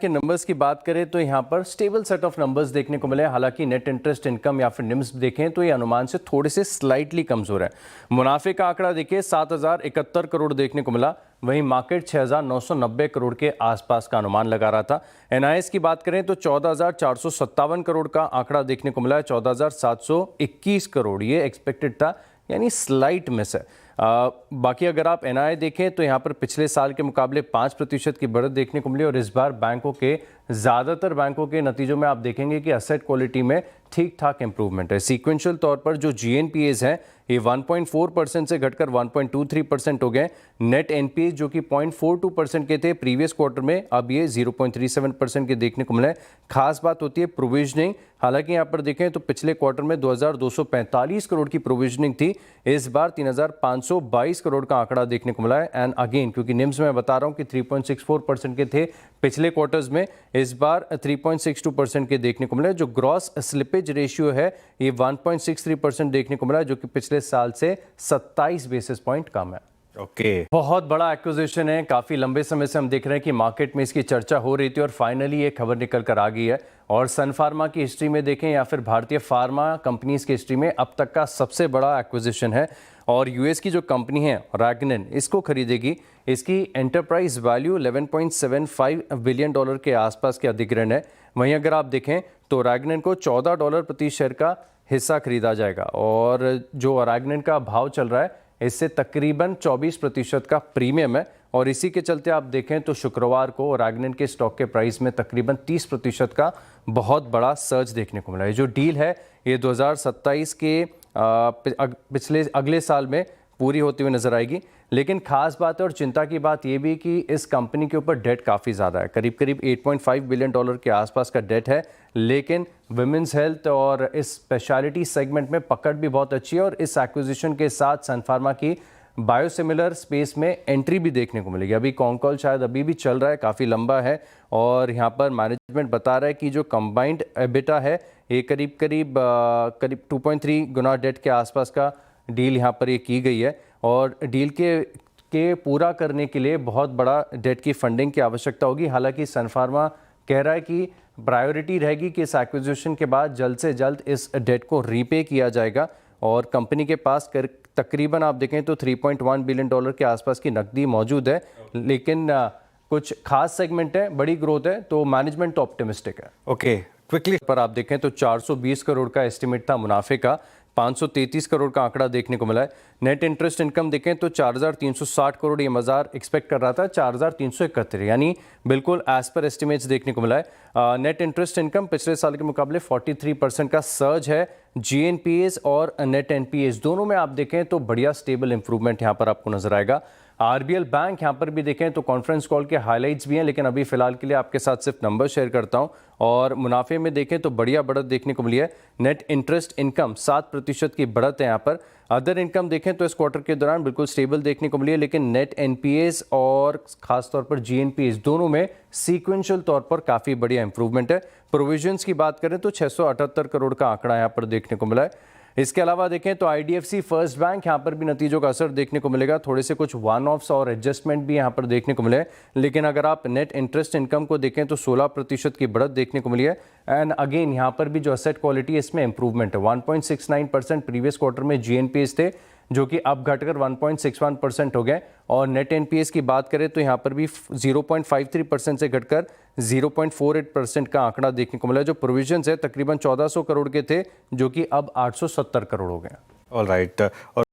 के नंबर्स की बात करें तो यहाँ पर स्टेबल सेट ऑफ नंबर्स देखने को मिले। हालांकि नेट इंटरेस्ट इनकम या फिर निम्स देखें तो ये अनुमान से थोड़े से स्लाइटली कमजोर है। मुनाफे का आंकड़ा देखिए 7,071 करोड़ देखने को मिला, वहीं मार्केट 6,990 करोड़ के आसपास का अनुमान लगा रहा था। एनआईएस की बात करें तो 14,457 करोड़ का आंकड़ा देखने को मिला है, 14,721 करोड़ ये एक्सपेक्टेड था, यानी स्लाइट मिस है। बाकी अगर आप एनआई देखें तो यहाँ पर पिछले साल के मुकाबले 5% की बढ़त देखने को मिली और इस बार बैंकों के ज़्यादातर बैंकों के नतीजों में आप देखेंगे कि असेट क्वालिटी में ठीक ठाक इंप्रूवमेंट है। सीक्वेंशियल तौर पर जो जीएनपीएज हैं ये 1.4% से घटकर 1.23% हो गए। नेट एनपीएज जो कि 0.42% के थे प्रीवियस क्वार्टर में, अब ये 0.37% के देखने को मिले। खास बात होती है प्रोविजनिंग। हालांकि यहाँ पर देखें तो पिछले क्वार्टर में 2,245 करोड़ की प्रोविजनिंग थी, इस बार 3,522 करोड़ का आंकड़ा देखने को मिला है। एंड अगेन क्योंकि निम्स में बता रहा हूँ कि 3.64% के थे पिछले क्वार्टर्स में, इस बार 3.62% के देखने को मिला। जो ग्रॉस स्लिपेज रेशियो है ये 1.63% देखने को मिला, जो कि पिछले साल से 27 बेसिस पॉइंट कम है। बहुत बड़ा एक्विजिशन है। काफी लंबे समय से हम देख रहे हैं कि मार्केट में इसकी चर्चा हो रही थी और फाइनली ये खबर निकल कर आ गई है। और सन फार्मा की हिस्ट्री में देखें या फिर भारतीय फार्मा कंपनीज की हिस्ट्री में अब तक का सबसे बड़ा एक्विजिशन है। और यूएस की जो कंपनी है रैगनेन इसको खरीदेगी। इसकी एंटरप्राइज वैल्यू $11.75 बिलियन के आसपास के अधिग्रहण है। वहीं अगर आप देखें तो रैगनेन को $14 प्रति शेयर का हिस्सा खरीदा जाएगा और जो रैगनेन का भाव चल रहा है इससे तकरीबन 24% का प्रीमियम है। और इसी के चलते आप देखें तो शुक्रवार को रैगनेन के स्टॉक के प्राइस में तकरीबन 30% का बहुत बड़ा सर्ज देखने को मिला है। जो डील है ये 2027 के पिछले अगले साल में पूरी होती हुई नजर आएगी। लेकिन खास बात है और चिंता की बात यह भी कि इस कंपनी के ऊपर डेट काफ़ी ज़्यादा है, करीब करीब $8.5 बिलियन के आसपास का डेट है। लेकिन विमेंस हेल्थ और इस स्पेशलिटी सेगमेंट में पकड़ भी बहुत अच्छी है और इस एक्विजिशन के साथ सन फार्मा की बायोसिमिलर स्पेस में एंट्री भी देखने को मिलेगी। अभी कॉन्कॉल शायद अभी भी चल रहा है, काफ़ी लंबा है और यहाँ पर मैनेजमेंट बता रहा है कि जो कंबाइंड एबिटा है ये करीब 2.3 गुना डेट के आसपास का डील यहाँ पर ये की गई है। और डील के पूरा करने के लिए बहुत बड़ा डेट की फंडिंग की आवश्यकता होगी। हालांकि सन फार्मा कह रहा है कि प्रायोरिटी रहेगी कि इस एक्विजिशन के बाद जल्द से जल्द इस डेट को रीपे किया जाएगा और कंपनी के पास तकरीबन आप देखें तो $3.1 बिलियन के आसपास की नकदी मौजूद है। लेकिन कुछ खास सेगमेंट है, बड़ी ग्रोथ है, तो मैनेजमेंट तो ऑप्टिमिस्टिक है। क्विकली पर आप देखें तो 420 करोड़ का एस्टिमेट था मुनाफे का, 533 करोड़ का आंकड़ा देखने को मिला है। नेट इंटरेस्ट इनकम देखें तो 4,360 करोड़ ये बाजार एक्सपेक्ट कर रहा था, 4,371, यानी बिल्कुल एज पर एस्टिमेट्स देखने को मिला है। नेट इंटरेस्ट इनकम पिछले साल के मुकाबले 43% का सर्ज है। जीएनपीएस और नेट एनपीएस दोनों में आप देखें तो बढ़िया स्टेबल इंप्रूवमेंट यहाँ पर आपको नजर आएगा। आरबीएल बैंक यहाँ पर भी देखें तो कॉन्फ्रेंस कॉल के हाइलाइट्स भी हैं, लेकिन अभी फिलहाल के लिए आपके साथ सिर्फ नंबर शेयर करता हूँ। और मुनाफे में देखें तो बढ़िया बढ़त देखने को मिली है। नेट इंटरेस्ट इनकम 7% की बढ़त है यहाँ पर। अदर इनकम देखें तो इस क्वार्टर के दौरान बिल्कुल स्टेबल देखने को मिली है, लेकिन नेट एनपीएस और खासतौर पर जीएनपीएस दोनों में सीक्वेंशियल तौर पर काफ़ी बढ़िया इंप्रूवमेंट है। प्रोविजंस की बात करें तो 678 करोड़ का आंकड़ा यहाँ पर देखने को मिला है। इसके अलावा देखें तो आईडीएफसी फर्स्ट बैंक यहाँ पर भी नतीजों का असर देखने को मिलेगा। थोड़े से कुछ वन ऑफ्स और एडजस्टमेंट भी यहाँ पर देखने को मिले। लेकिन अगर आप नेट इंटरेस्ट इनकम को देखें तो 16% की बढ़त देखने को मिली है। एंड अगेन यहाँ पर भी जो असेट क्वालिटी है इसमें इंप्रूवमेंट है। 1.69% प्रीवियस क्वार्टर में जीएनपीएस थे जो कि अब घटकर 1.61% हो गए। और नेट एनपीएस की बात करें तो यहाँ पर भी 0.53% से घटकर 0.48% का आंकड़ा देखने को मिला। जो प्रोविजंस है तकरीबन 1400 करोड़ के थे जो कि अब 870 करोड़ हो गए। All right.